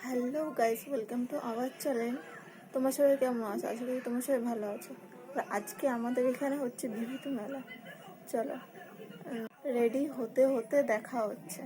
Hello guys, welcome to our channel. তোমার সবাই কেমন আছো? আশা করি তোমার সবাই ভালো আছো। আজকে আমাদের এখানে হচ্ছে বিভূতি মেলা। চলো, রেডি হতে হতে দেখা হচ্ছে।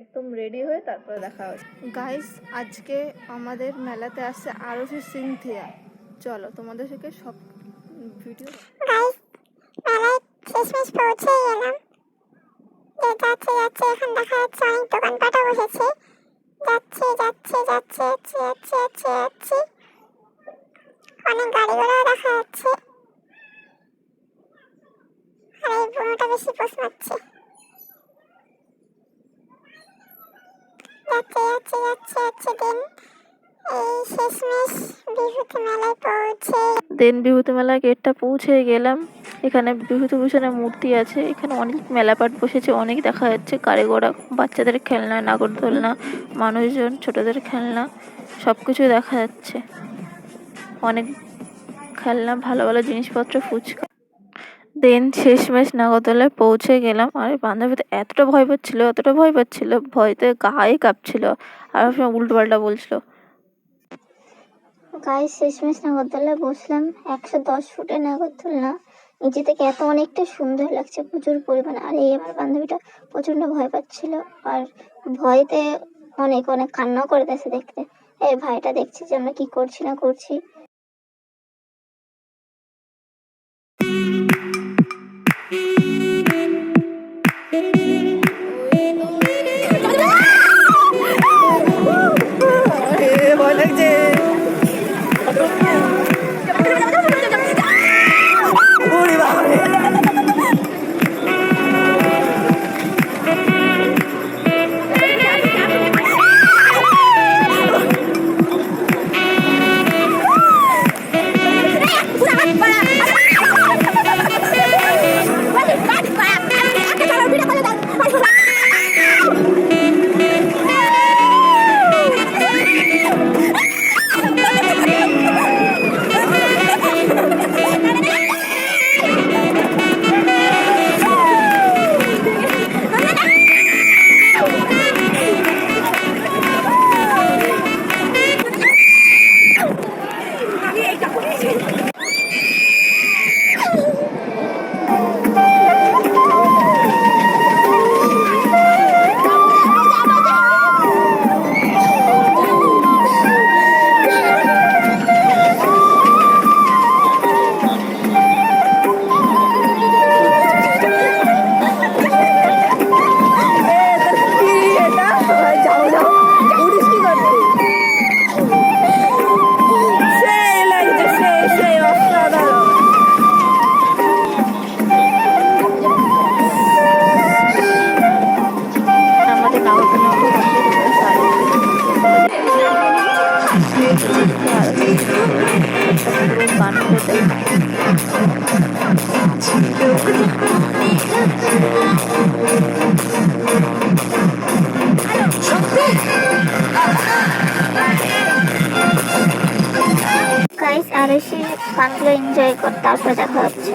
একদম রেডি হয়ে তারপরে দেখা হচ্ছে। গাইস, আজকে আমাদের মেলাতে আসছে আরতি সিনথিয়া। চলো তোমাদের থেকে সব ভিডিও। গাইস, মেলায় শেষমেশ পৌঁছে গেলাম। যাচ্ছে যাচ্ছে এখন দেখা যাচ্ছে অনেক দোকানপাটও বসেছে। যাচ্ছে যাচ্ছে যাচ্ছে যাচ্ছে যাচ্ছে যাচ্ছে যাচ্ছে অনেক গাড়ি ঘোড়াও দেখা যাচ্ছে। আর এই বুনোটা বেশি পোষ মারছে। যাচ্ছে যাচ্ছে যাচ্ছে যাচ্ছে দিন এই শেষমেশ বিভূতি মেলায় পৌঁছে বিভূতি মেলা গেটটা পৌঁছে গেলাম। এখানে বিভূতিভূষণের মূর্তি আছে। এখানে অনেক মেলাপাট বসেছে, অনেক দেখা যাচ্ছে গাড়ি ঘোড়া, বাচ্চাদের খেলনা, নাগরদোলনা, মানুষজন, ছোটদের খেলনা, সব কিছু দেখা যাচ্ছে। অনেক খেলনা, ভালো ভালো জিনিসপত্র, ফুচকা। শেষমেশ নাগরদোলায় পৌঁছে গেলাম। আর বান্ধবীতে এতটা ভয় পাচ্ছিল, ভয়তে গায়ে কাঁপছিল আর উল্টো পাল্টা বলছিল। গাইস, শেষমেশ নাগরদোলায় বসলাম। 110 ফুটের নাগরদোলনা। নিচে থেকে এত অনেকটা সুন্দর লাগছে প্রচুর পরিমাণে। আর এই আমার বান্ধবীটা প্রচন্ড ভয় পাচ্ছিল আর ভয়তে অনেক অনেক কান্নাও করে দিয়েছে দেখতে। এই ভাইটা দেখছি যে আমরা কি করছি না করছি। ভয় লাগছে। গাইস, আর এসে গানগুলো এনজয় কর, তারপরে দেখা হচ্ছে।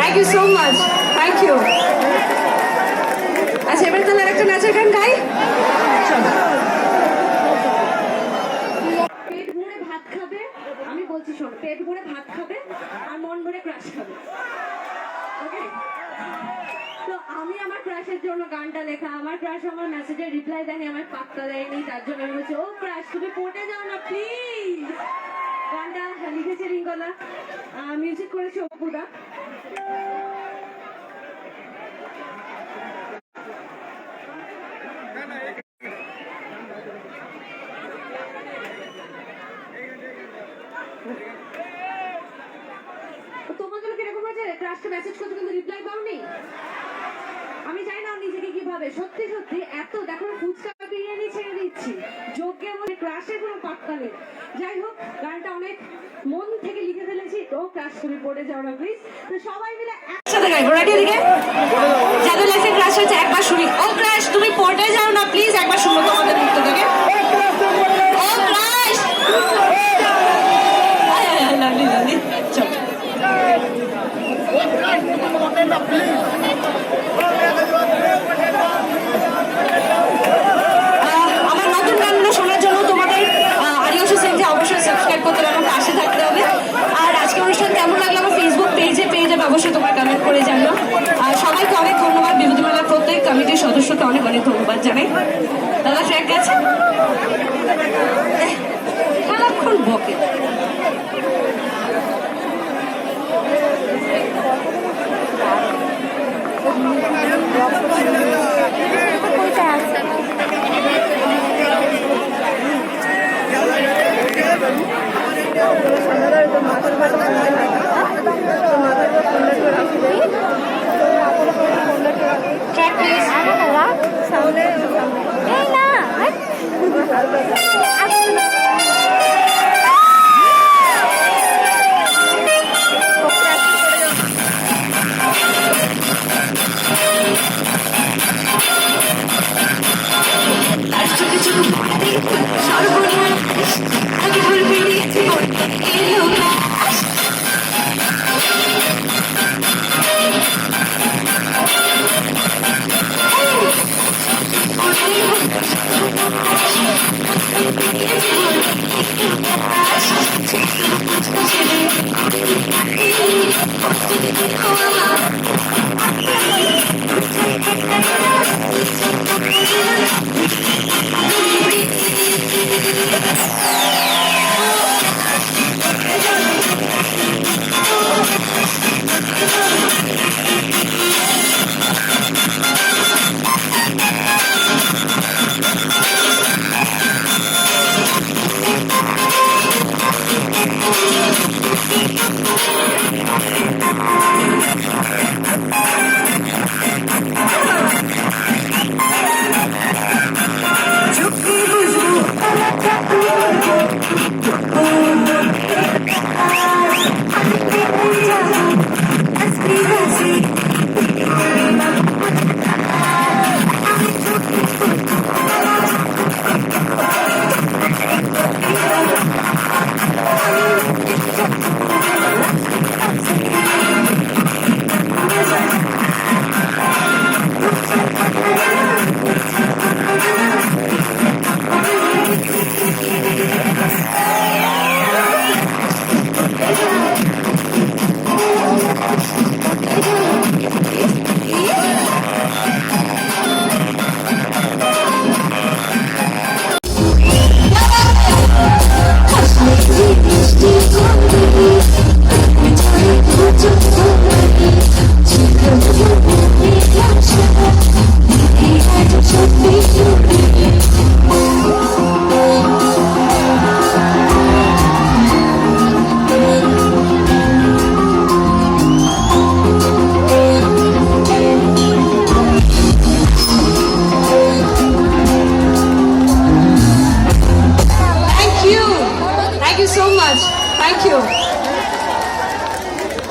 Thank you so much. Thank you. আচ্ছা এবার তাহলে আরেকটা নাচের গান গাই। পেট ভরে ভাত খাবে, আমি বলছি শোন, পেট ভরে ভাত খাবে আর মন ভরে ক্রাশ খাবে। ওকে, তো আমি আমার ক্রাশের জন্য গানটা লেখা। আমার ক্রাশ আমার মেসেজের রিপ্লাই দেয়নি, আমার পাত্তা দেয়নি, তার জন্য আমি বলছি ও ক্রাশ তুমি পড়ে যাও না প্লিজ। গানটা লিখেছে রিঙ্গলা, মিউজিক করেছে অপুদা। তোমাদের কিরকম হয়েছে? ক্রাশকে মেসেজ করতে কিন্তু রিপ্লাই পাওনি। আমি জানি না নিজেকে কিভাবে, সত্যি সত্যি এত দেখো ফুচকা বিরিয়ানি ছেড়ে দিচ্ছি, যোগ্যের মধ্যে ক্রাশের কোনো পাত্তা নেই। যাই হোক, গানটা অনেক মন থেকে লিখে ফেলেছি। ও ক্রাশ তুমি পড়ে যাও না প্লিজ। তো সবাই মিলে একসাথে গাইবো। রেডি? এদিকে যাদের লাইফে ক্রাশ হয়েছে একবার শুনি। ও ক্রাশ তুমি পড়ে যাও না প্লিজ, একবার শুনো তোমাদের নৃত্য থেকে। ও ক্রাশ, লাভলি লাভলি। চল আমার নতুন গানগুলো শোনার জন্য তোমাদের আরিয়সী সেন্সে অবশ্যই সাবস্ক্রাইব করতে হবে, আমার পাশে থাকতে হবে। আর আজকে অনুষ্ঠান কেমন লাগলো আমার ফেসবুক পেজে অবশ্যই তোমার কমেন্ট করে জানো। আর সবাইকে অনেক ধন্যবাদ, বিভূতিমেলার প্রত্যেক কমিটির সদস্যকে অনেক অনেক ধন্যবাদ জানাই। দাদা ট্র্যাক গেছে, সারাক্ষণ বকে।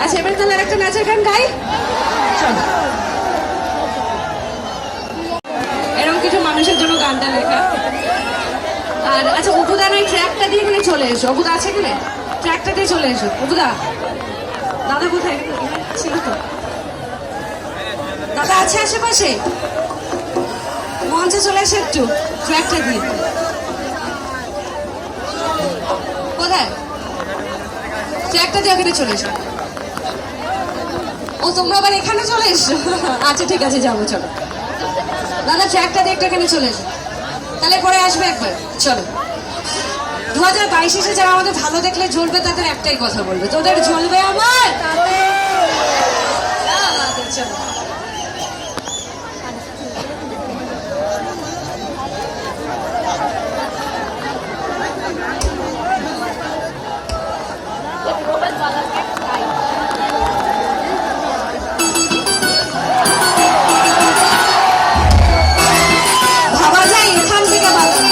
আচ্ছা এবার তাহলে একটা নাচের গান গাই, চলো। এরকম কিছু মানুষের জন্য গানটা লেখা। আর আচ্ছা অপুদা নয় ট্র্যাকটা দিয়ে এখানে চলে এসো, অপুদা আছে এখানে, ট্র্যাকটা দিয়ে চলে এসো। অপুদা, দাদা কোথায় ছিল তো? দাদা আছে আশেপাশে? মঞ্চে চলে এসে একটু ট্র্যাকটা দিয়ে। কোথায় ট্র্যাকটা দিয়ে এখানে চলে এসো। ও তোমরা আবার এখানে চলে এসো? আচ্ছা ঠিক আছে যাবো, চলো। দাদা ট্র্যাকটা দিয়ে একটু এখানে চলে এসো, তাহলে পরে আসবে একবার। চলো 2022 এসে যারা আমাদের ভালো দেখলে জ্বলবে তাদের একটাই কথা বলবে, তোদের জ্বলবে আমার। চলো ভাবা যায় এখান থেকে বাঁচা।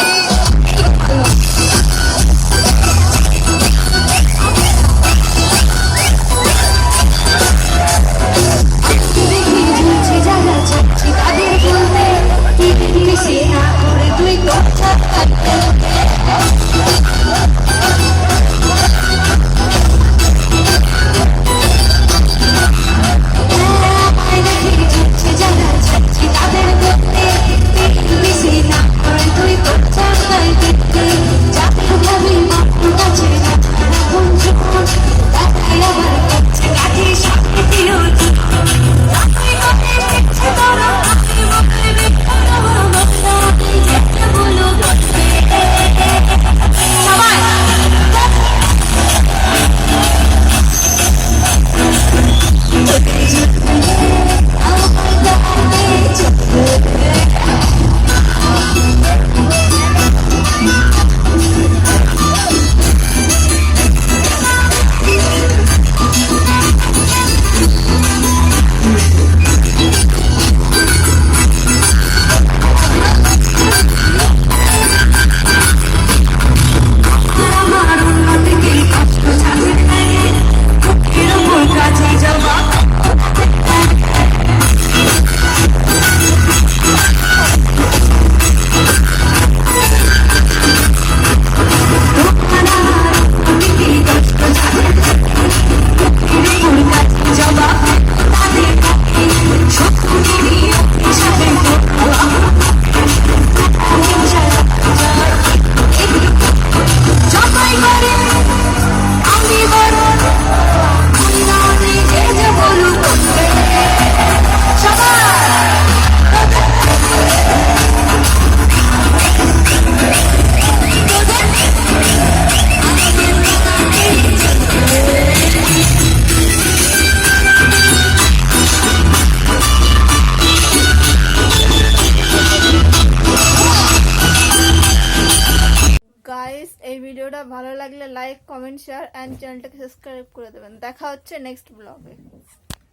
গাইস এই ভিডিওটা ভালো লাগলে লাইক কমেন্ট শেয়ার এন্ড চ্যানেলটাকে সাবস্ক্রাইব করে দেবেন। দেখা হচ্ছে নেক্সট ব্লগে।